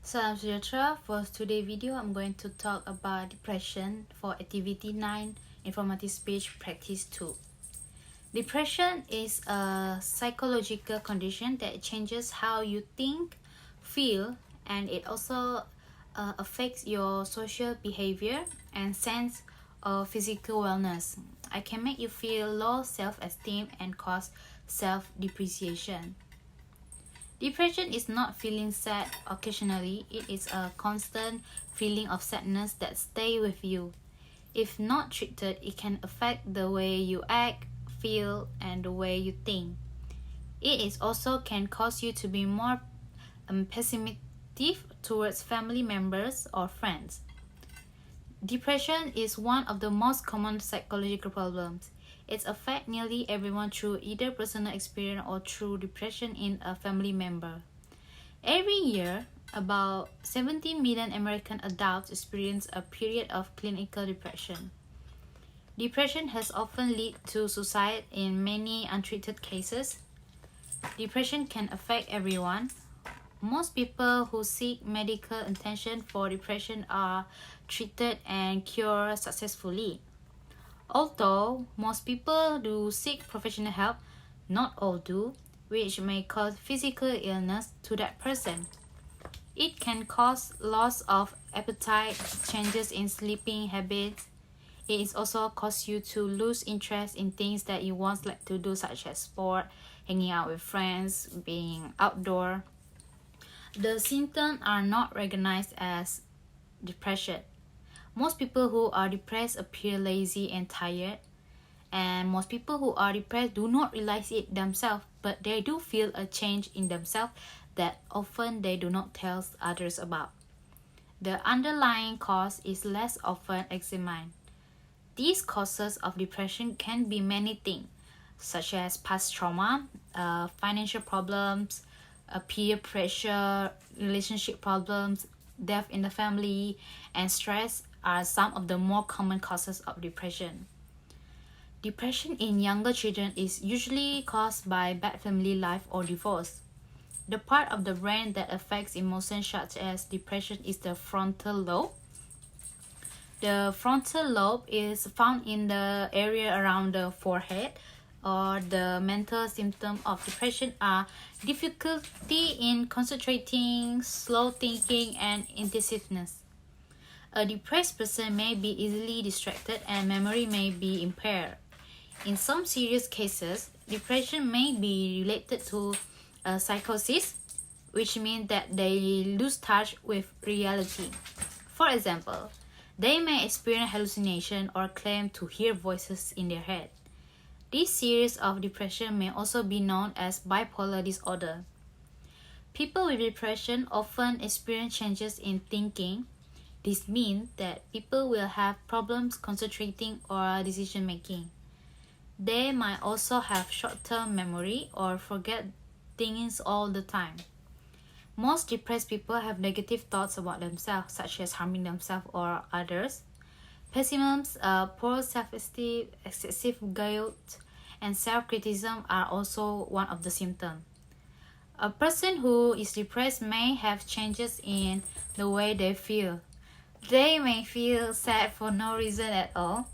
Salam sejahtera. For today's video, I'm going to talk about depression for activity 9, informative speech practice 2. Depression is a psychological condition that changes how you think, feel, and it also affects your social behavior and sense of physical wellness. It can make you feel low self-esteem and cause self-depreciation. Depression is not feeling sad occasionally, it is a constant feeling of sadness that stays with you. If not treated, it can affect the way you act, feel, and the way you think. It is also can cause you to be more pessimistic towards family members or friends. Depression is one of the most common psychological problems. It affects nearly everyone through either personal experience or through depression in a family member. Every year, about 70 million American adults experience a period of clinical depression. Depression has often led to suicide in many untreated cases. Depression can affect everyone. Most people who seek medical attention for depression are treated and cured successfully. Although most people do seek professional help, not all do, which may cause physical illness to that person. It can cause loss of appetite, changes in sleeping habits. It is also cause you to lose interest in things that you once liked to do, such as sport, hanging out with friends, being outdoor. The symptoms are not recognized as depression. Most people who are depressed appear lazy and tired, and most people who are depressed do not realize it themselves, but they do feel a change in themselves that often they do not tell others about. The underlying cause is less often examined. These causes of depression can be many things, such as past trauma, financial problems, peer pressure, relationship problems, death in the family, and stress are some of the more common causes of depression. Depression in younger children is usually caused by bad family life or divorce. The part of the brain that affects emotions such as depression is the frontal lobe. The frontal lobe is found in the area around the forehead. Or the mental symptoms of depression are difficulty in concentrating, slow thinking, and indecisiveness. A depressed person may be easily distracted and memory may be impaired. In some serious cases, depression may be related to a psychosis, which means that they lose touch with reality. For example, they may experience hallucination or claim to hear voices in their head. This series of depression may also be known as bipolar disorder. People with depression often experience changes in thinking. This means that people will have problems concentrating or decision making. They might also have short-term memory or forget things all the time. Most depressed people have negative thoughts about themselves, such as harming themselves or others. Pessimism, poor self-esteem, excessive guilt, and self-criticism are also one of the symptoms. A person who is depressed may have changes in the way they feel. They may feel sad for no reason at all.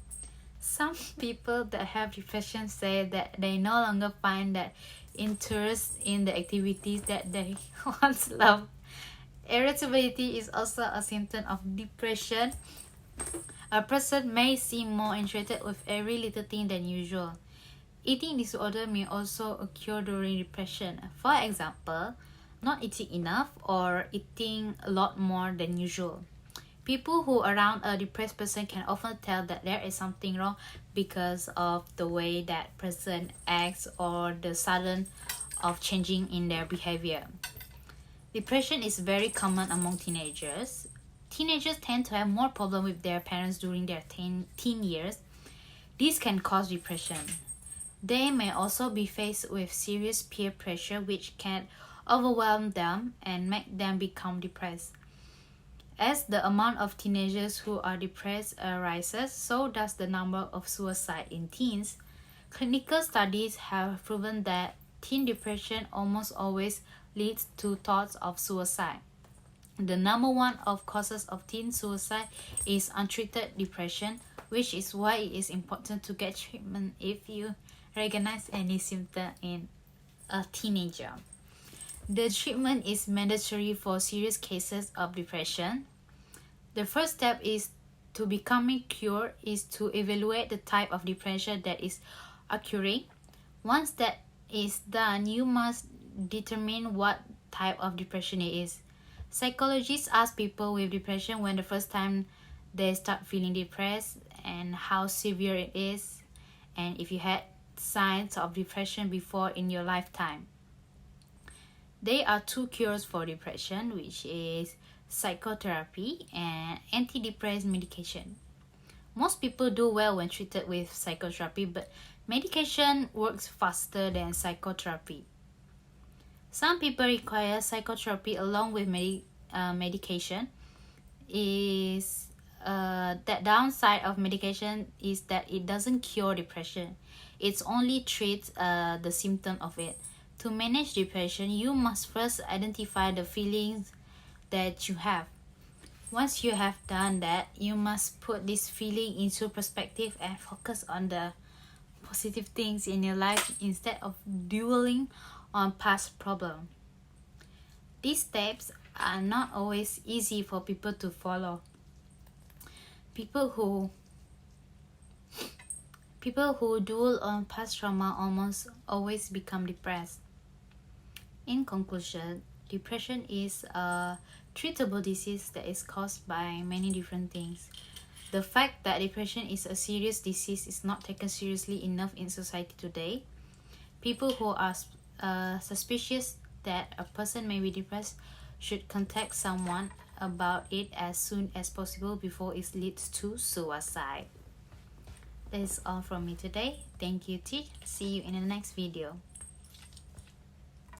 Some people that have depression say that they no longer find that interest in the activities that they once loved. Irritability is also a symptom of depression. A person may seem more interested with every little thing than usual. Eating disorder may also occur during depression. For example, not eating enough or eating a lot more than usual. People who are around a depressed person can often tell that there is something wrong because of the way that person acts or the sudden of changing in their behavior. Depression is very common among teenagers. Teenagers tend to have more problems with their parents during their teen years. This can cause depression. They may also be faced with serious peer pressure which can overwhelm them and make them become depressed. As the amount of teenagers who are depressed rises, so does the number of suicide in teens. Clinical studies have proven that teen depression almost always leads to thoughts of suicide. The number one of causes of teen suicide is untreated depression, which is why it is important to get treatment if you recognize any symptom in a teenager. The treatment is mandatory for serious cases of depression. The first step is to becoming cured is to evaluate the type of depression that is occurring. Once that is done, you must determine what type of depression it is. Psychologists ask people with depression when the first time they start feeling depressed and how severe it is, and if you had signs of depression before in your lifetime. There are two cures for depression, which is psychotherapy and antidepressant medication. Most people do well when treated with psychotherapy, but medication works faster than psychotherapy. Some people require psychotherapy along with medication. Is that downside of medication is that it doesn't cure depression. It only treats the symptom of it. To manage depression, you must first identify the feelings that you have. Once you have done that, you must put this feeling into perspective and focus on the positive things in your life instead of dwelling on past problems. These steps are not always easy for people to follow. People who dwell on past trauma almost always become depressed. In conclusion, depression is a treatable disease that is caused by many different things. The fact that depression is a serious disease is not taken seriously enough in society today. People who are suspicious that a person may be depressed should contact someone about it as soon as possible before it leads to suicide. That is all from me today. Thank you, Teech. See you in the next video.